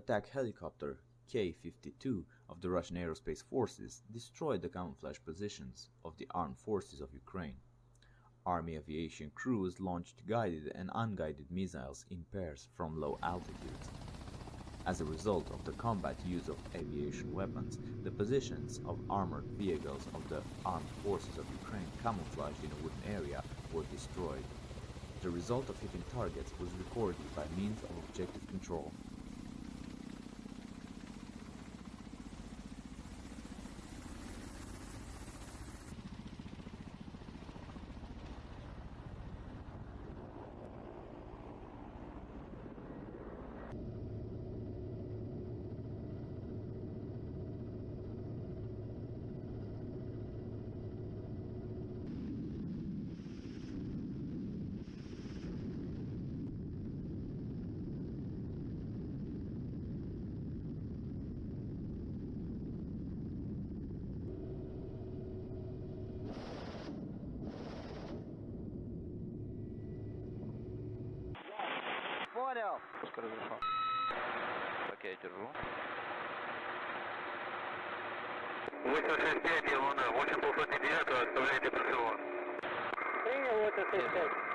attack helicopter Ka-52 of the Russian Aerospace Forces destroyed the camouflage positions of the armed forces of Ukraine. Army aviation crews launched guided and unguided missiles in pairs from low altitudes. As a result of the combat use of aviation weapons, the positions of armored vehicles of the armed forces of Ukraine camouflaged in a wooded area were destroyed. The result of hitting targets was recorded by means of objective control. Понял. Пускай разрешен. Так, я держу. 865, Луна, 8 полсотни 9, оставляйте прицел. Принял 865.